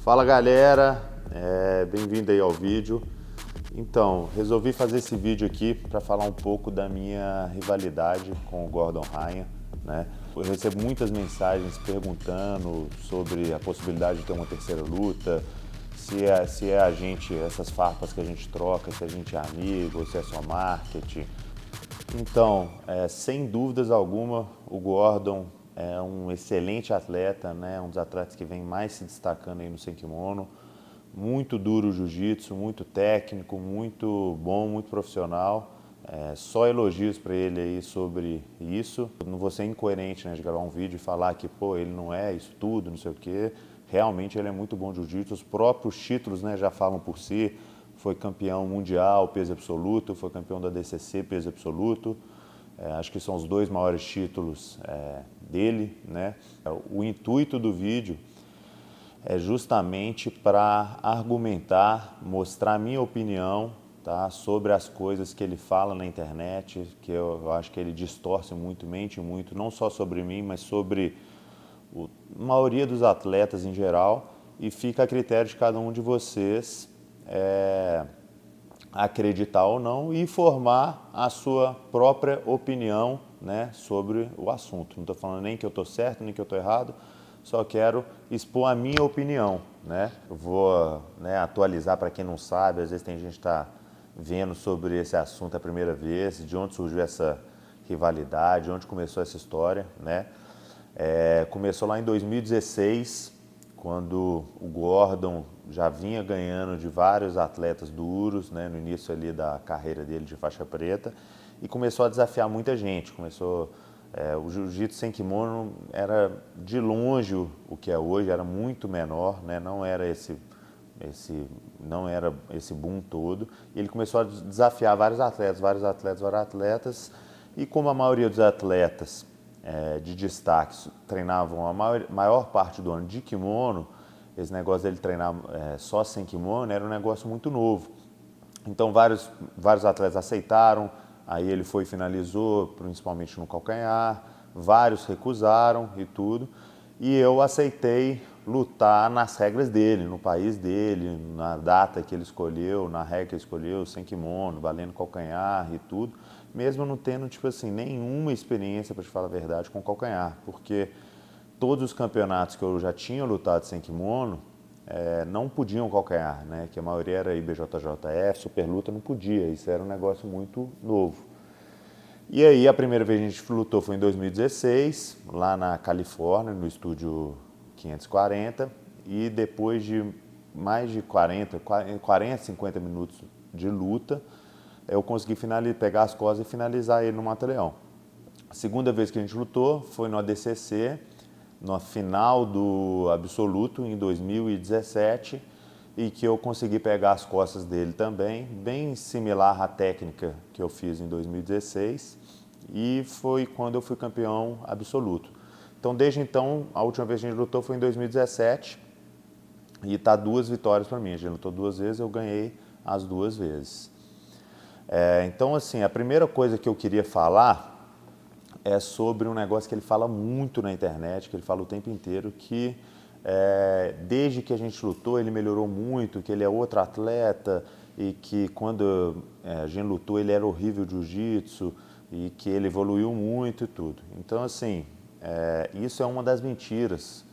Fala galera, bem-vindo aí ao vídeo. Então, resolvi fazer esse vídeo aqui para falar um pouco da minha rivalidade com o Gordon Ryan, né? Eu recebo muitas mensagens perguntando sobre a possibilidade de ter uma terceira luta, se é a gente, essas farpas que a gente troca, se a gente é amigo, se é só marketing. Então, sem dúvidas alguma, o Gordon é um excelente atleta, né? Um dos atletas que vem mais se destacando aí no sem kimono. Muito duro o jiu-jitsu, muito técnico, muito bom, muito profissional. Só elogios para ele aí sobre isso. Não vou ser incoerente, né, de gravar um vídeo e falar que pô, ele não é isso tudo, não sei o quê. Realmente ele é muito bom de jiu-jitsu. Os próprios títulos, né, já falam por si. Foi campeão mundial peso absoluto, foi campeão da DCC peso absoluto. Acho que são os dois maiores títulos dele, né? O intuito do vídeo é justamente para argumentar, mostrar a minha opinião, tá, sobre as coisas que ele fala na internet, que eu acho que ele distorce muito, mente muito, não só sobre mim, mas sobre a maioria dos atletas em geral, e fica a critério de cada um de vocês acreditar ou não e formar a sua própria opinião, né, sobre o assunto. Não estou falando nem que eu estou certo, nem que eu estou errado, só quero expor a minha opinião, né? Eu vou, né, atualizar para quem não sabe, às vezes tem gente que está vendo sobre esse assunto a primeira vez, de onde surgiu essa rivalidade, onde começou essa história, né? Começou lá em 2016, quando o Gordon já vinha ganhando de vários atletas duros, né, no início ali da carreira dele de faixa preta, e começou a desafiar muita gente. O jiu-jitsu sem kimono era de longe o que é hoje, era muito menor, né, não era esse boom todo. E ele começou a desafiar vários atletas, e como a maioria dos atletas de destaque treinavam a maior parte do ano de kimono, esse negócio dele treinar só sem kimono era um negócio muito novo. Então vários atletas aceitaram, aí ele foi e finalizou, principalmente no calcanhar, vários recusaram e tudo, e eu aceitei lutar nas regras dele, no país dele, na data que ele escolheu, na regra que ele escolheu, sem kimono, valendo calcanhar e tudo, mesmo não tendo, tipo assim, nenhuma experiência, para te falar a verdade, com calcanhar, porque todos os campeonatos que eu já tinha lutado sem kimono não podiam calcanhar, né? Que a maioria era IBJJF, Superluta não podia, isso era um negócio muito novo. E aí a primeira vez que a gente lutou foi em 2016, lá na Califórnia, no estúdio 540, e depois de mais de 40, 50 minutos de luta, eu consegui pegar as costas e finalizar ele no Mata-Leão. A segunda vez que a gente lutou foi no ADCC, na final do Absoluto, em 2017, e que eu consegui pegar as costas dele também, bem similar à técnica que eu fiz em 2016, e foi quando eu fui campeão absoluto. Então, desde então, a última vez que a gente lutou foi em 2017, e está 2 vitórias para mim. A gente lutou 2 vezes, eu ganhei as 2 vezes. Então, assim, a primeira coisa que eu queria falar é sobre um negócio que ele fala muito na internet, que ele fala o tempo inteiro, que desde que a gente lutou ele melhorou muito, que ele é outro atleta e que quando a gente lutou ele era horrível de jiu-jitsu e que ele evoluiu muito e tudo. Então, assim, isso é uma das mentiras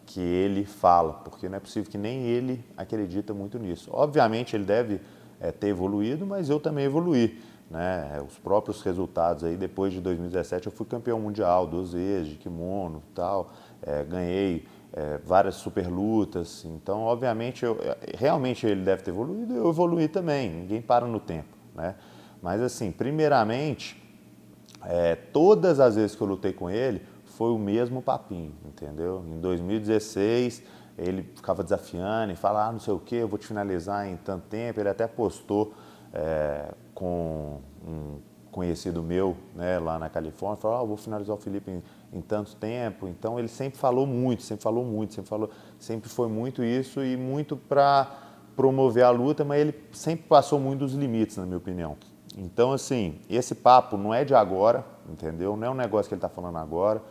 que ele fala, porque não é possível que nem ele acredita muito nisso. Obviamente ele deve ter evoluído, mas eu também evoluí, né? Os próprios resultados aí, depois de 2017 eu fui campeão mundial 2 vezes de kimono e tal, ganhei várias super lutas, então obviamente realmente ele deve ter evoluído, eu evoluí também, ninguém para no tempo, né? Mas assim, primeiramente, todas as vezes que eu lutei com ele, foi o mesmo papinho, entendeu? Em 2016, ele ficava desafiando e falava, não sei o que, eu vou te finalizar em tanto tempo. Ele até postou com um conhecido meu, né, lá na Califórnia, falou, vou finalizar o Felipe em tanto tempo. Então ele sempre falou muito, sempre foi muito isso e muito para promover a luta, mas ele sempre passou muito dos limites, na minha opinião. Então, assim, esse papo não é de agora, entendeu? Não é um negócio que ele está falando agora.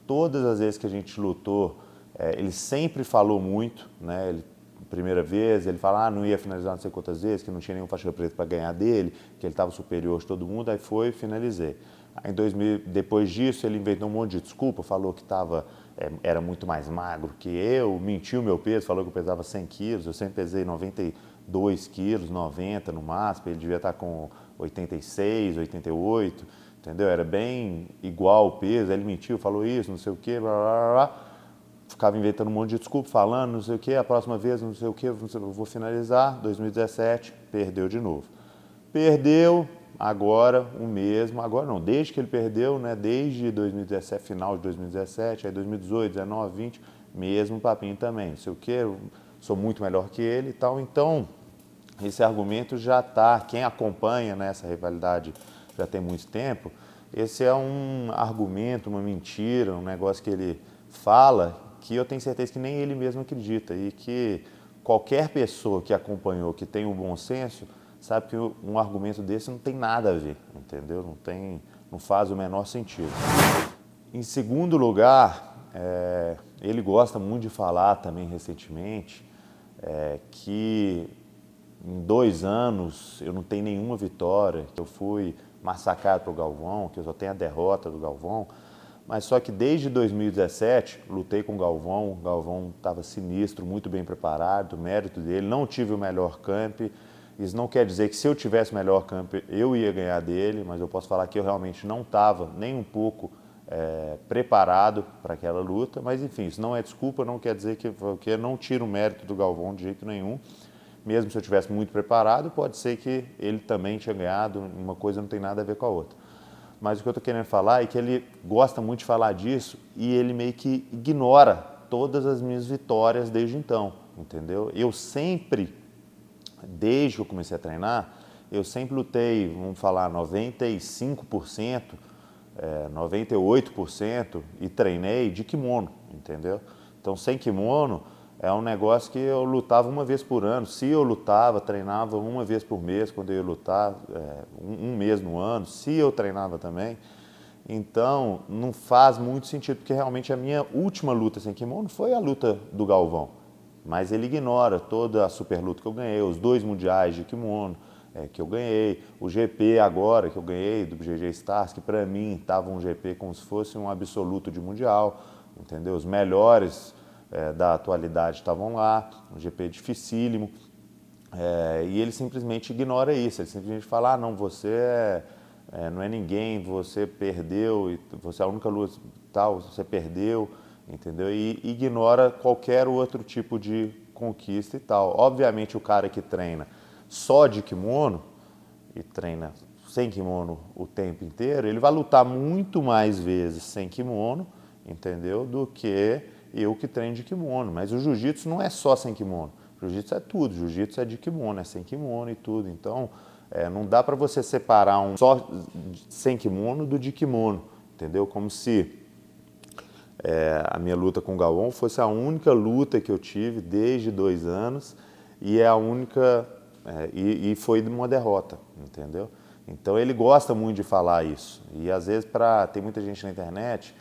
Todas as vezes que a gente lutou, Ele sempre falou muito, né? Primeira vez, ele fala, não ia finalizar não sei quantas vezes, que não tinha nenhum faixa preta para ganhar dele, que ele estava superior de todo mundo, aí foi e finalizei. Aí, depois disso, ele inventou um monte de desculpa, falou que era muito mais magro que eu, mentiu meu peso, falou que eu pesava 100 quilos, eu sempre pesei 92 quilos, 90 no máximo, ele devia estar com 86, 88, entendeu? Era bem igual o peso, aí ele mentiu, falou isso, não sei o quê, blá, blá, blá. Ficava inventando um monte de desculpa, falando não sei o que, a próxima vez não sei o que, eu vou finalizar. 2017, perdeu de novo. Perdeu agora o mesmo, agora não, desde que ele perdeu, né, desde 2017, final de 2017, aí 2018, 19, 20, mesmo papinho também, não sei o que, eu sou muito melhor que ele e tal. Então, esse argumento já está, quem acompanha, né, essa rivalidade já tem muito tempo, esse é um argumento, uma mentira, um negócio que ele fala que eu tenho certeza que nem ele mesmo acredita e que qualquer pessoa que acompanhou, que tem o bom senso, sabe que um argumento desse não tem nada a ver, entendeu? Não faz o menor sentido. Em segundo lugar, ele gosta muito de falar também recentemente que em 2 anos eu não tenho nenhuma vitória, que eu fui massacrado pelo Galvão, que eu só tenho a derrota do Galvão. Mas só que desde 2017, lutei com o Galvão estava sinistro, muito bem preparado, mérito dele, não tive o melhor camp. Isso não quer dizer que se eu tivesse o melhor camp eu ia ganhar dele, mas eu posso falar que eu realmente não estava nem um pouco preparado para aquela luta. Mas enfim, isso não é desculpa, não quer dizer que eu não tiro o mérito do Galvão de jeito nenhum. Mesmo se eu tivesse muito preparado, pode ser que ele também tinha ganhado, uma coisa não tem nada a ver com a outra. Mas o que eu estou querendo falar é que ele gosta muito de falar disso e ele meio que ignora todas as minhas vitórias desde então, entendeu? Eu sempre, desde que eu comecei a treinar, eu sempre lutei, vamos falar, 95%, 98% e treinei de kimono, entendeu? Então, sem kimono, é um negócio que eu lutava uma vez por ano. Se eu lutava, treinava uma vez por mês quando eu ia lutar, um mês no ano, se eu treinava também. Então, não faz muito sentido, porque realmente a minha última luta sem kimono foi a luta do Galvão. Mas ele ignora toda a super luta que eu ganhei, os 2 mundiais de kimono que eu ganhei, o GP agora que eu ganhei do GG Stars, que para mim estava um GP como se fosse um absoluto de mundial, entendeu? Os melhores da atualidade estavam lá, um GP dificílimo, e ele simplesmente ignora isso, ele simplesmente fala, não, você não é ninguém, você perdeu, você é a única luta tal, você perdeu, entendeu? E ignora qualquer outro tipo de conquista e tal. Obviamente o cara que treina só de kimono e treina sem kimono o tempo inteiro, ele vai lutar muito mais vezes sem kimono, entendeu? Do que eu que treino de kimono. Mas o jiu-jitsu não é só sem kimono. Jiu-jitsu é tudo. Jiu-jitsu é de kimono, é sem kimono e tudo. Então, não dá para você separar um só sem kimono do de kimono, entendeu? Como se a minha luta com o Galvão fosse a única luta que eu tive desde 2 anos e é a única e foi uma derrota, entendeu? Então ele gosta muito de falar isso e às vezes tem muita gente na internet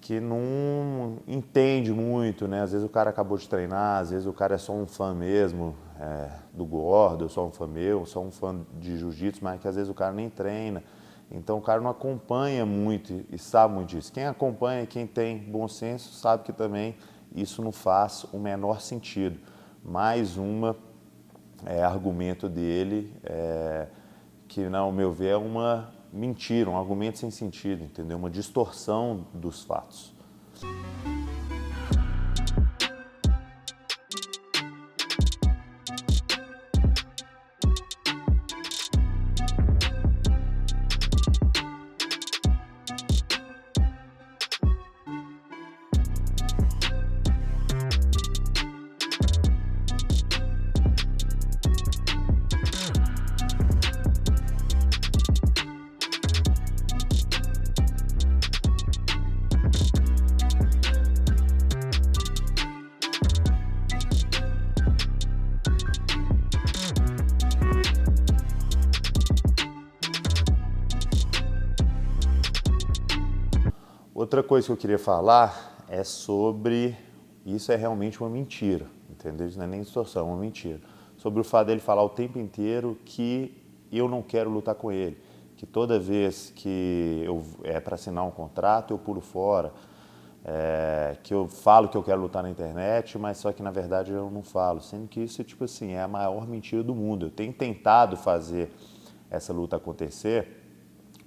que não entende muito, né? Às vezes o cara acabou de treinar, às vezes o cara é só um fã mesmo do Gordo, só um fã meu, só um fã de jiu-jitsu, mas que às vezes o cara nem treina. Então o cara não acompanha muito e sabe muito disso. Quem acompanha, quem tem bom senso, sabe que também isso não faz o menor sentido. Mais argumento dele, que, ao meu ver, é uma mentira, um argumento sem sentido, entendeu? Uma distorção dos fatos. Outra coisa que eu queria falar é sobre isso é realmente uma mentira, entendeu? Isso não é nem distorção, é uma mentira. Sobre o fato dele falar o tempo inteiro que eu não quero lutar com ele, que toda vez que é para assinar um contrato eu pulo fora, que eu falo que eu quero lutar na internet, mas só que na verdade eu não falo, sendo que isso tipo assim, é a maior mentira do mundo. Eu tenho tentado fazer essa luta acontecer,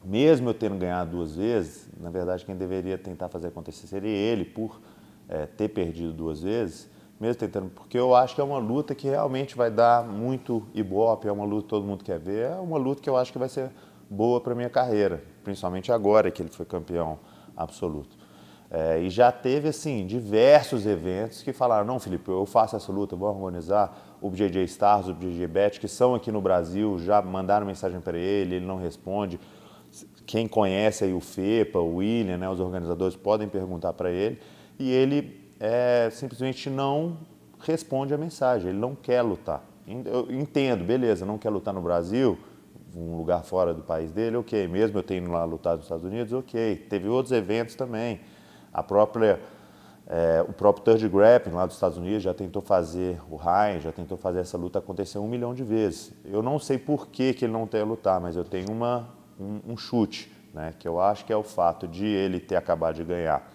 mesmo eu tendo ganhado 2 vezes, na verdade quem deveria tentar fazer acontecer seria ele, por ter perdido 2 vezes, mesmo tentando, porque eu acho que é uma luta que realmente vai dar muito ibope, é uma luta que todo mundo quer ver, é uma luta que eu acho que vai ser boa para minha carreira, principalmente agora que ele foi campeão absoluto. E já teve, assim, diversos eventos que falaram, não, Felipe, eu faço essa luta, vou organizar. O BJJ Stars, o BJJ Bet, que são aqui no Brasil, já mandaram mensagem para ele não responde. Quem conhece aí o FEPA, o William, né, os organizadores podem perguntar para ele, e ele simplesmente não responde a mensagem, ele não quer lutar. Eu entendo, beleza, não quer lutar no Brasil, um lugar fora do país dele, ok. Mesmo eu tendo lá lutado nos Estados Unidos, ok. Teve outros eventos também. O próprio Third Grappling lá dos Estados Unidos já tentou fazer, o Ryan já tentou fazer essa luta acontecer 1 milhão de vezes. Eu não sei por que ele não tem a lutar, mas eu tenho um chute, né, que eu acho que é o fato de ele ter acabado de ganhar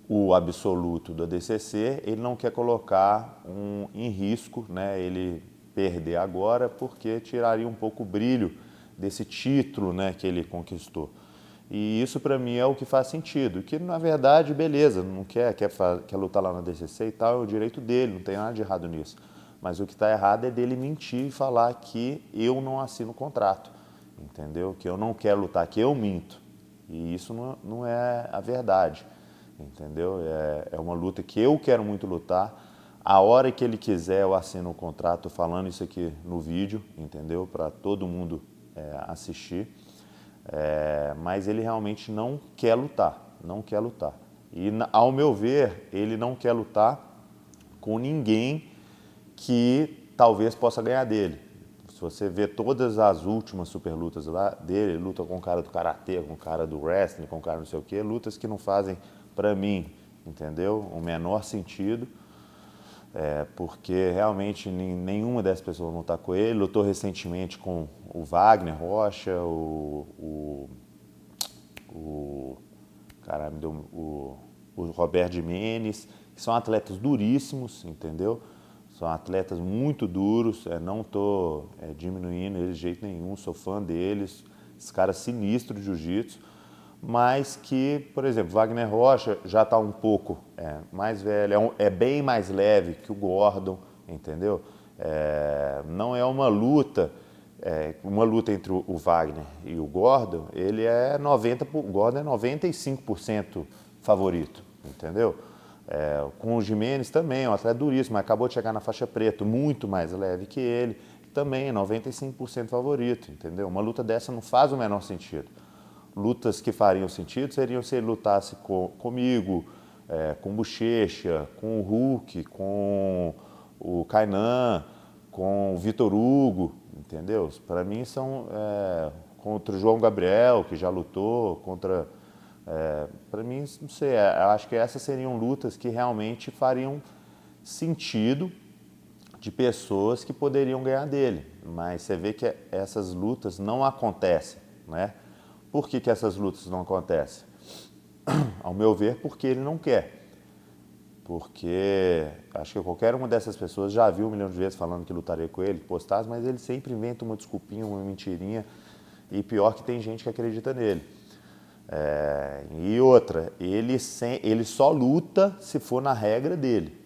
o absoluto do ADCC, ele não quer colocar em risco, né, ele perder agora, porque tiraria um pouco o brilho desse título, né, que ele conquistou. E isso para mim é o que faz sentido, que na verdade, beleza, não quer lutar lá no ADCC e tal, é o direito dele, não tem nada de errado nisso. Mas o que está errado é dele mentir e falar que eu não assino o contrato, entendeu? Que eu não quero lutar, que eu minto. E isso não é a verdade, entendeu? É uma luta que eu quero muito lutar. A hora que ele quiser eu assino o contrato, falando isso aqui no vídeo, entendeu? Para todo mundo assistir. Mas ele realmente não quer lutar, não quer lutar. E, ao meu ver, ele não quer lutar com ninguém que talvez possa ganhar dele. Se você vê todas as últimas super lutas lá dele, ele luta com o cara do karatê, com o cara do wrestling, com o cara não sei o quê, lutas que não fazem, para mim, entendeu? O menor sentido. Porque realmente nenhuma dessas pessoas não está com ele. Lutou recentemente com o Wagner Rocha, o Roberto Jimenez, que são atletas duríssimos, entendeu? São atletas muito duros, não estou diminuindo eles de jeito nenhum, sou fã deles, esses caras sinistros de jiu-jitsu, mas que, por exemplo, Wagner Rocha já está um pouco mais velho, é bem mais leve que o Gordon, entendeu? Não é uma luta entre o Wagner e o Gordon, o Gordon é 95% favorito, entendeu? Com o Jimenez também, é um atleta duríssimo, mas acabou de chegar na faixa preta, muito mais leve que ele, também é 95% favorito, entendeu? Uma luta dessa não faz o menor sentido. Lutas que fariam sentido seriam se ele lutasse comigo, com o Bochecha, com o Hulk, com o Kainan, com o Vitor Hugo, entendeu? Para mim são contra o João Gabriel, que já lutou, para mim, não sei, eu acho que essas seriam lutas que realmente fariam sentido de pessoas que poderiam ganhar dele. Mas você vê que essas lutas não acontecem, né? Por que essas lutas não acontecem? Ao meu ver, porque ele não quer. Porque acho que qualquer uma dessas pessoas já viu 1 milhão de vezes falando que lutaria com ele, postasse, mas ele sempre inventa uma desculpinha, uma mentirinha, e pior que tem gente que acredita nele. E outra, ele só luta se for na regra dele.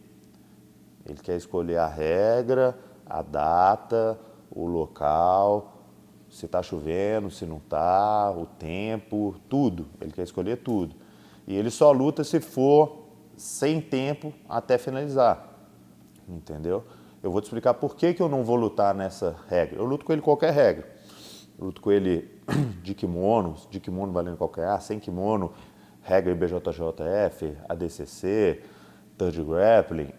Ele quer escolher a regra, a data, o local, se está chovendo, se não está, o tempo, tudo. Ele quer escolher tudo. E ele só luta se for sem tempo até finalizar. Entendeu? Eu vou te explicar por que eu não vou lutar nessa regra. Eu luto com ele qualquer regra. Eu luto com ele de kimono valendo qualquer sem kimono, regra IBJJF, ADCC, Third Grappling,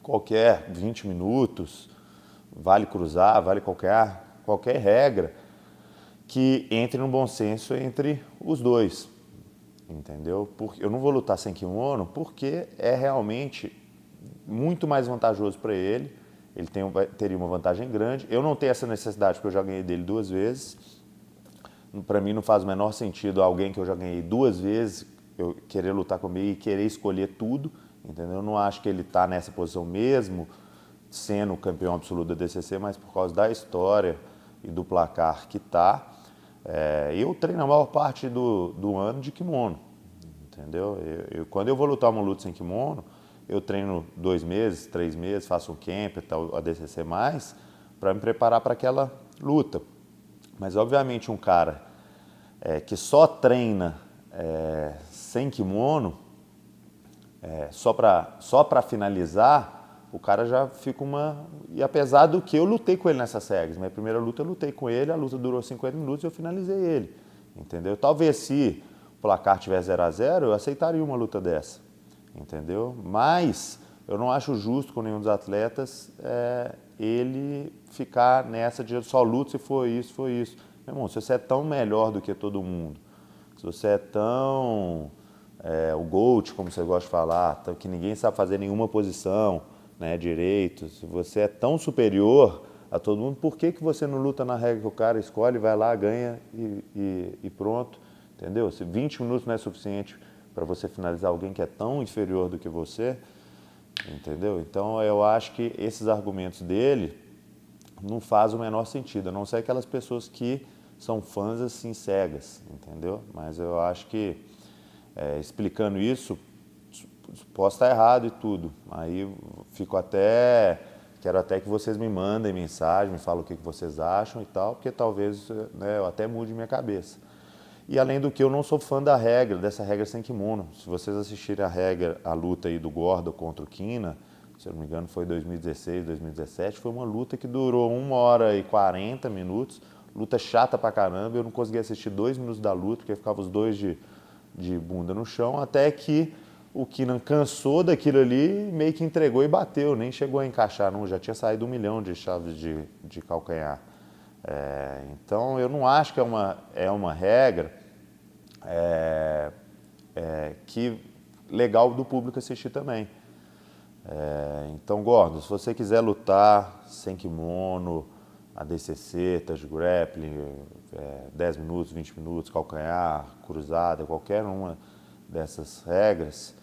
qualquer 20 minutos, vale cruzar, vale qualquer regra que entre no bom senso entre os dois. entendeu? Porque eu não vou lutar sem kimono porque é realmente muito mais vantajoso para ele. Ele teria uma vantagem grande. Eu não tenho essa necessidade porque eu já ganhei dele 2 vezes. Para mim não faz o menor sentido alguém que eu já ganhei 2 vezes eu querer lutar comigo e querer escolher tudo, entendeu? Eu não acho que ele está nessa posição mesmo, sendo o campeão absoluto da DCC, mas por causa da história e do placar que está. Eu treino a maior parte do ano de kimono, entendeu? Quando eu vou lutar uma luta sem kimono, eu treino 2 meses, 3 meses, faço um camp, a DCC mais, para me preparar para aquela luta. Mas, obviamente, um cara que só treina sem kimono, só para finalizar, o cara já fica uma... E apesar do que eu lutei com ele nessas regras, minha primeira luta eu lutei com ele, a luta durou 50 minutos e eu finalizei ele, entendeu? Talvez se o placar tivesse 0-0, eu aceitaria uma luta dessa, entendeu? Mas eu não acho justo com nenhum dos atletas ele ficar nessa de só luta se for isso, foi isso. Meu irmão, se você é tão melhor do que todo mundo, se você é tão o GOAT, como você gosta de falar, que ninguém sabe fazer nenhuma posição, né, direito, se você é tão superior a todo mundo, por que você não luta na regra que o cara escolhe, vai lá, ganha e pronto, entendeu? Se 20 minutos não é suficiente para você finalizar alguém que é tão inferior do que você, entendeu? Então eu acho que esses argumentos dele não fazem o menor sentido, a não ser aquelas pessoas que são fãs assim cegas, entendeu? Mas eu acho que explicando isso, posso estar errado e tudo. Aí quero até que vocês me mandem mensagem, me falem o que vocês acham e tal, porque talvez eu até mude minha cabeça. E além do que, eu não sou fã dessa regra sem kimono. Se vocês assistirem a luta aí do Gordon contra o Kina, se eu não me engano foi 2016, 2017, foi uma luta que durou 1h40 minutos, luta chata pra caramba, eu não conseguia assistir 2 minutos da luta, porque ficavam os dois de bunda no chão, até que o Kina cansou daquilo ali, meio que entregou e bateu, nem chegou a encaixar, não, já tinha saído 1 milhão de chaves de calcanhar. Então eu não acho que é uma regra que legal do público assistir também. Então, Gordon, se você quiser lutar sem kimono, ADCC, touch grappling, 10 minutos, 20 minutos, calcanhar, cruzada, qualquer uma dessas regras,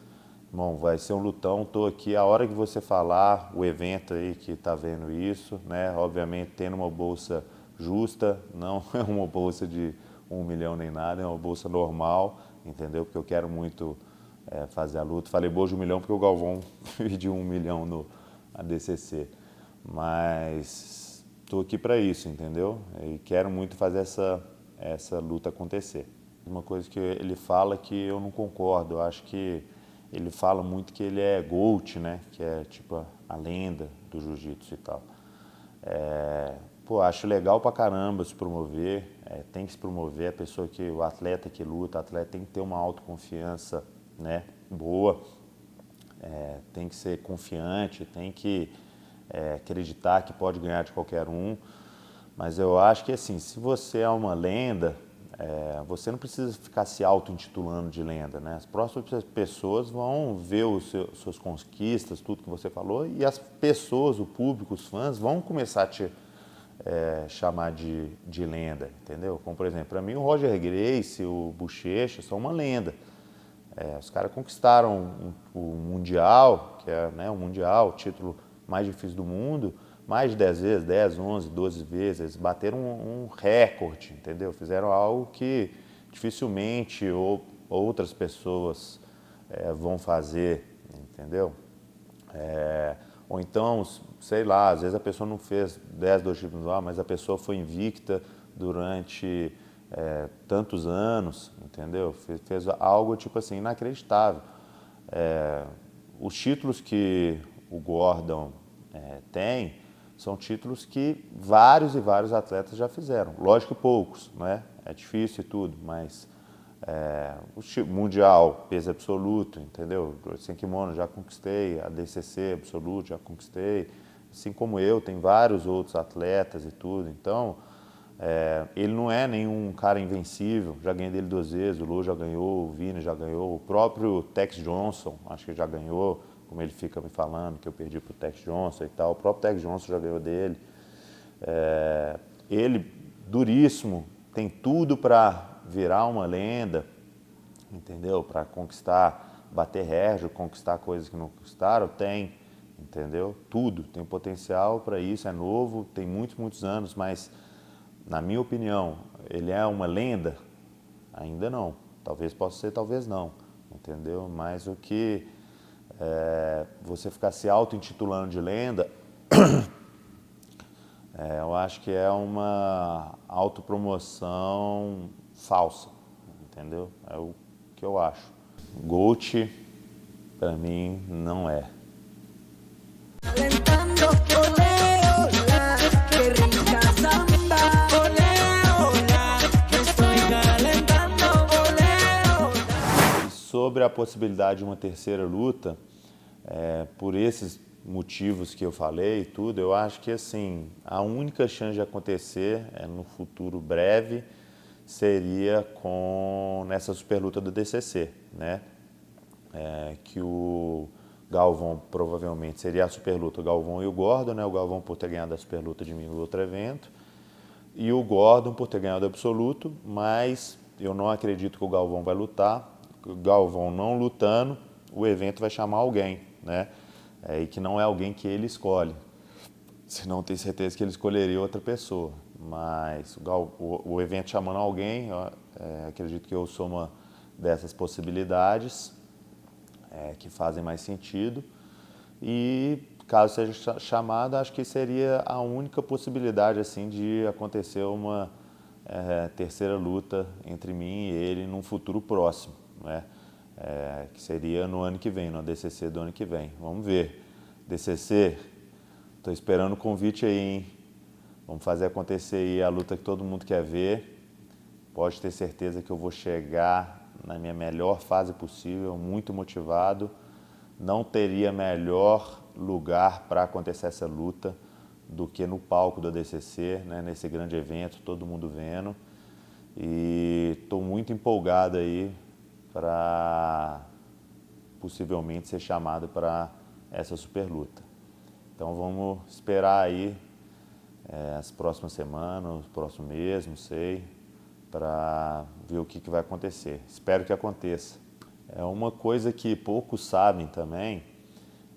bom, vai ser um lutão. Estou aqui a hora que você falar, o evento aí que está vendo isso, né? Obviamente tendo uma bolsa justa, não é uma bolsa de 1 milhão nem nada, é uma bolsa normal, entendeu? Porque eu quero muito fazer a luta. Falei bolsa de 1 milhão porque o Galvão pediu 1 milhão no ADCC, mas estou aqui para isso, entendeu? E quero muito fazer essa luta acontecer. Uma coisa que ele fala que eu não concordo, eu acho que ele fala muito que ele é GOAT, né? Que é tipo a lenda do jiu-jitsu e tal. Acho legal pra caramba se promover, tem que se promover, o atleta que luta, o atleta tem que ter uma autoconfiança, né, boa, tem que ser confiante, tem que acreditar que pode ganhar de qualquer um, mas eu acho que assim, se você é uma lenda, você não precisa ficar se auto-intitulando de lenda, né? As próximas pessoas vão ver suas conquistas, tudo que você falou, e as pessoas, o público, os fãs vão começar a te chamar de lenda, entendeu? Como, por exemplo, para mim o Roger Gracie, o Bochecha são uma lenda. Os caras conquistaram o Mundial, que é, né, o Mundial, o título mais difícil do mundo, mais de 10 vezes, 10, 11, 12 vezes. Eles bateram um recorde, entendeu? Fizeram algo que dificilmente outras pessoas vão fazer, entendeu? Ou então, sei lá, às vezes a pessoa não fez 10 dos títulos lá, mas a pessoa foi invicta durante tantos anos, entendeu? Fez algo tipo assim, inacreditável. Os títulos que o Gordon tem são títulos que vários e vários atletas já fizeram. Lógico que poucos, né? É difícil e tudo, mas o Mundial, peso absoluto, entendeu? Sem kimono já conquistei, a DCC absoluto já conquistei, assim como eu, tem vários outros atletas e tudo. Então, Ele não é nenhum cara invencível, já ganhei dele 2 vezes, o Lô já ganhou, o Vini já ganhou, o próprio Tex Johnson, acho que já ganhou, como ele fica me falando, que eu perdi pro Tex Johnson e tal, o próprio Tex Johnson já ganhou dele. Ele, duríssimo, tem tudo para virar uma lenda, entendeu? Para conquistar, bater recorde, conquistar coisas que não conquistaram, tem, entendeu? Tudo, tem potencial para isso, é novo, tem muitos anos, mas, na minha opinião, ele é uma lenda? Ainda não. Talvez possa ser, talvez não, entendeu? Mas o que você ficar se auto-intitulando de lenda, eu acho que é uma autopromoção falsa, entendeu? É o que eu acho. GOAT, para mim, não é. Sobre a possibilidade de uma terceira luta, por esses motivos que eu falei e tudo, eu acho que assim, a única chance de acontecer no futuro breve seria nessa superluta do DCC, né? Que o Galvão provavelmente seria a superluta, o Galvão e o Gordon, né? O Galvão por ter ganhado a superluta de mim no outro evento e o Gordon por ter ganhado o absoluto, mas eu não acredito que o Galvão vai lutar. O Galvão não lutando, o evento vai chamar alguém, né? E que não é alguém que ele escolhe. Senão tenho certeza que ele escolheria outra pessoa. Mas o evento chamando alguém, acredito que eu sou uma dessas possibilidades que fazem mais sentido. E caso seja chamado, acho que seria a única possibilidade assim de acontecer uma terceira luta entre mim e ele num futuro próximo, né? Que seria no ano que vem, no DCC do ano que vem. Vamos ver. DCC, estou esperando o convite aí, hein? Vamos fazer acontecer aí a luta que todo mundo quer ver. Pode ter certeza que eu vou chegar na minha melhor fase possível, muito motivado. Não teria melhor lugar para acontecer essa luta do que no palco do DCC, né? Nesse grande evento, todo mundo vendo. E estou muito empolgado aí para possivelmente ser chamado para essa super luta. Então vamos esperar aí as próximas semanas, os próximos meses, não sei, para ver o que vai acontecer. Espero que aconteça. Uma coisa que poucos sabem também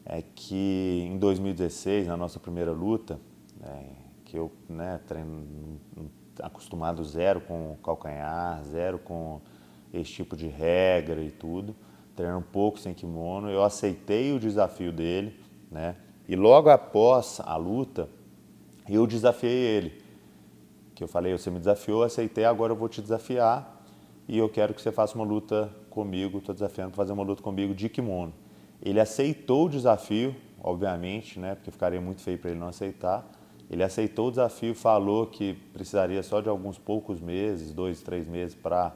é que em 2016, na nossa primeira luta, que eu treino acostumado zero com calcanhar, zero com esse tipo de regra e tudo, treinando um pouco sem kimono, eu aceitei o desafio dele, né? E logo após a luta, eu desafiei ele. Que eu falei, você me desafiou, eu aceitei, agora eu vou te desafiar e eu quero que você faça uma luta comigo, estou desafiando para fazer uma luta comigo de kimono. Ele aceitou o desafio, obviamente, né? Porque ficaria muito feio para ele não aceitar. Ele aceitou o desafio, falou que precisaria só de alguns poucos meses, 2, 3 meses para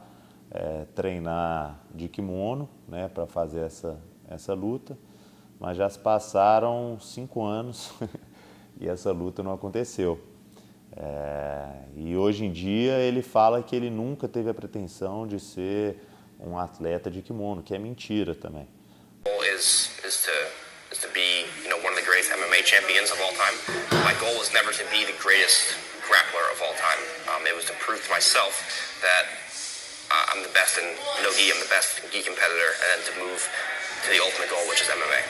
treinar de kimono, né, para fazer essa luta, mas já se passaram 5 anos e essa luta não aconteceu. E hoje em dia ele fala que ele nunca teve a pretensão de ser um atleta de kimono, que é mentira também. Is to be, one of the greatest MMA champions of all time. My goal was never to be the greatest grappler of all time. It was to prove to myself that I'm the best in no-gi, I'm the best gi competitor, and then to move to the ultimate goal, which is MMA.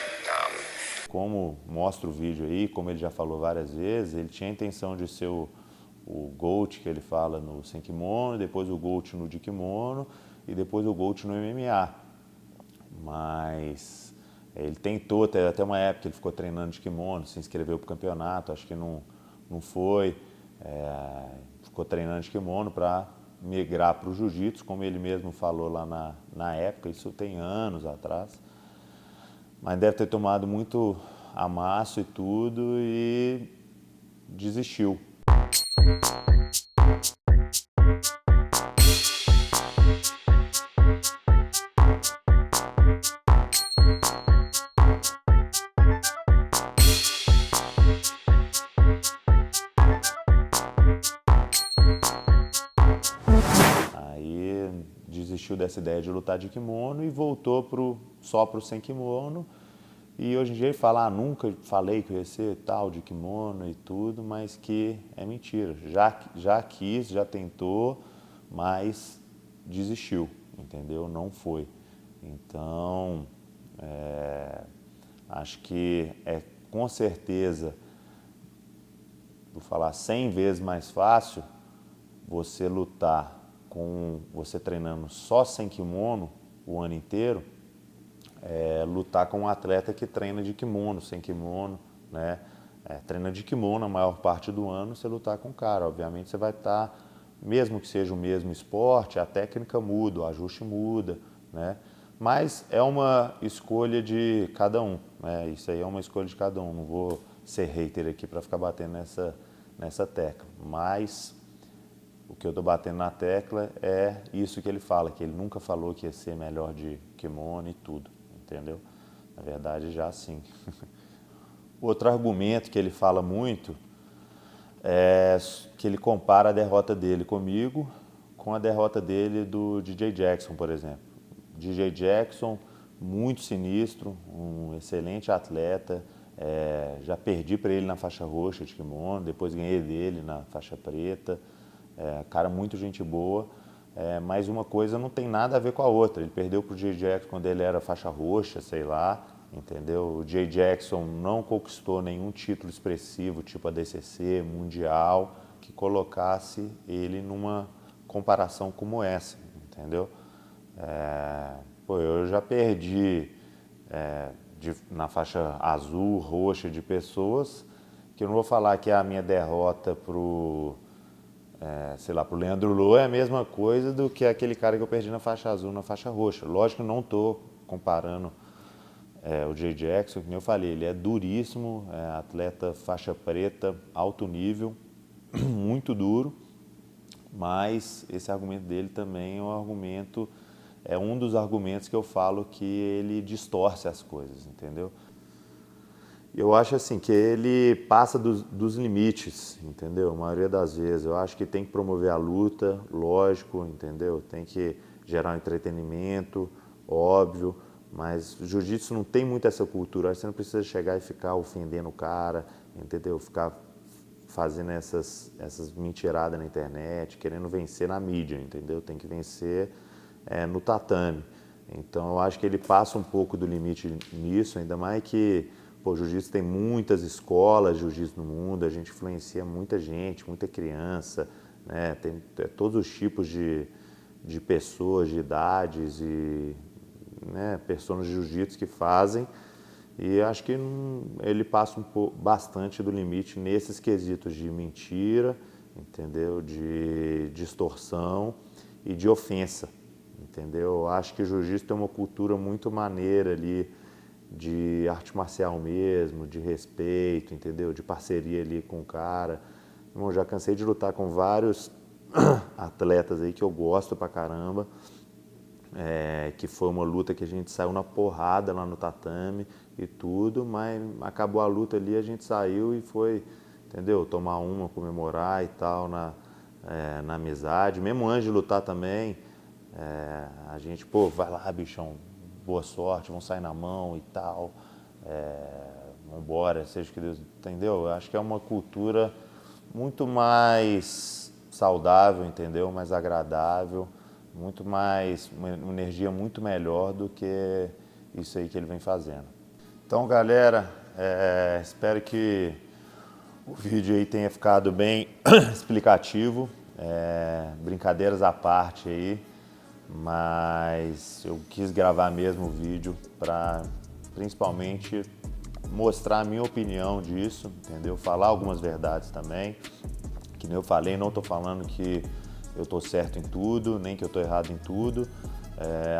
Como mostra o vídeo aí, como ele já falou várias vezes, ele tinha a intenção de ser o GOAT que ele fala no sem kimono, depois o GOAT no de kimono e depois o GOAT no MMA. Mas ele tentou, até uma época ele ficou treinando de kimono, se inscreveu para o campeonato, acho que não foi, ficou treinando de kimono para migrar para o jiu-jitsu, como ele mesmo falou lá na época, isso tem anos atrás. Mas deve ter tomado muito amasso e tudo e desistiu. desistiu dessa ideia de lutar de kimono e voltou só pro sem kimono. E hoje em dia ele fala, nunca falei que eu ia ser tal de kimono e tudo, mas que é mentira. Já quis, já tentou, mas desistiu, entendeu? Não foi. Então, acho que é com certeza, vou falar 100 vezes mais fácil você lutar você treinando só sem kimono o ano inteiro, lutar com um atleta que treina de kimono, sem kimono, né? Treina de kimono a maior parte do ano, você lutar com o cara. Obviamente você vai estar, mesmo que seja o mesmo esporte, a técnica muda, o ajuste muda, né? Mas é uma escolha de cada um, né? Isso aí é uma escolha de cada um. Não vou ser hater aqui para ficar batendo nessa tecla, mas o que eu estou batendo na tecla é isso que ele fala, que ele nunca falou que ia ser melhor de kimono e tudo, entendeu? Na verdade, já sim. Outro argumento que ele fala muito é que ele compara a derrota dele comigo com a derrota dele do DJ Jackson, por exemplo. DJ Jackson, muito sinistro, um excelente atleta, já perdi para ele na faixa roxa de kimono, depois ganhei dele na faixa preta. Cara muito gente boa, mas uma coisa não tem nada a ver com a outra. Ele perdeu pro Jay Jackson quando ele era faixa roxa, sei lá, entendeu? O Jay Jackson não conquistou nenhum título expressivo, tipo ADCC, mundial, que colocasse ele numa comparação como essa, entendeu? Eu já perdi na faixa azul, roxa de pessoas, que eu não vou falar que a minha derrota pro Leandro Lô é a mesma coisa do que aquele cara que eu perdi na faixa azul, na faixa roxa. Lógico que eu não estou comparando o Jay Jackson, como eu falei, ele é duríssimo, atleta faixa preta, alto nível, muito duro, mas esse argumento dele também é um dos argumentos que eu falo que ele distorce as coisas, entendeu? Eu acho assim que ele passa dos limites, entendeu? A maioria das vezes. Eu acho que tem que promover a luta, lógico, entendeu? Tem que gerar um entretenimento, óbvio, mas o jiu-jitsu não tem muito essa cultura. Você não precisa chegar e ficar ofendendo o cara, entendeu? Ficar fazendo essas mentiradas na internet, querendo vencer na mídia, entendeu? Tem que vencer no tatame. Então eu acho que ele passa um pouco do limite nisso, ainda mais que o jiu-jitsu tem muitas escolas de jiu-jitsu no mundo, a gente influencia muita gente, muita criança, né? Tem todos os tipos de pessoas, de idades e pessoas de jiu-jitsu que fazem, e acho que ele passa bastante do limite nesses quesitos de mentira, entendeu? De distorção e de ofensa, entendeu? Acho que o jiu-jitsu tem uma cultura muito maneira ali, de arte marcial mesmo, de respeito, entendeu? De parceria ali com o cara. Irmão, já cansei de lutar com vários atletas aí que eu gosto pra caramba, que foi uma luta que a gente saiu na porrada lá no tatame e tudo, mas acabou a luta ali, a gente saiu e foi, entendeu? Tomar uma, comemorar e tal, na amizade. Mesmo antes de lutar também, a gente, vai lá, bichão, boa sorte, vão sair na mão e tal, vambora, seja o que Deus, entendeu? Eu acho que é uma cultura muito mais saudável, entendeu? Mais agradável, muito mais, uma energia muito melhor do que isso aí que ele vem fazendo. Então, galera, espero que o vídeo aí tenha ficado bem explicativo, brincadeiras à parte aí, mas eu quis gravar mesmo o vídeo para principalmente mostrar a minha opinião disso, entendeu? Falar algumas verdades também, que nem eu falei, não estou falando que eu estou certo em tudo, nem que eu estou errado em tudo,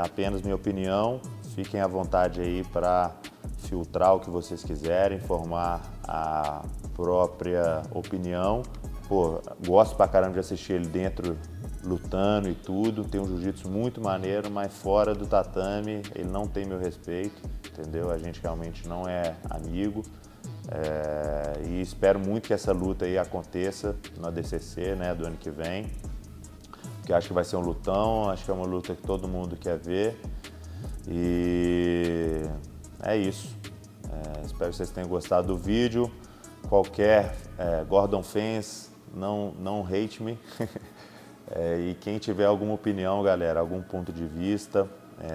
apenas minha opinião. Fiquem à vontade aí para filtrar o que vocês quiserem, formar a própria opinião. Gosto pra caramba de assistir ele dentro lutando e tudo, tem um jiu-jitsu muito maneiro, mas fora do tatame ele não tem meu respeito, entendeu? A gente realmente não é amigo, e espero muito que essa luta aí aconteça no ADCC, né, do ano que vem, porque porque acho que vai ser um lutão, acho que é uma luta que todo mundo quer ver. E é isso. Espero que vocês tenham gostado do vídeo. Qualquer Gordon fans, não hate me. E quem tiver alguma opinião, galera, algum ponto de vista,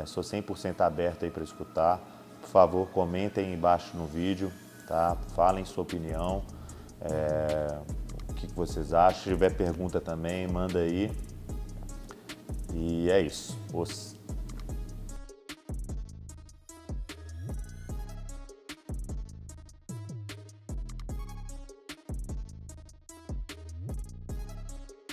sou 100% aberto aí para escutar. Por favor, comentem aí embaixo no vídeo, tá? Falem sua opinião, o que vocês acham. Se tiver pergunta também, manda aí. E é isso.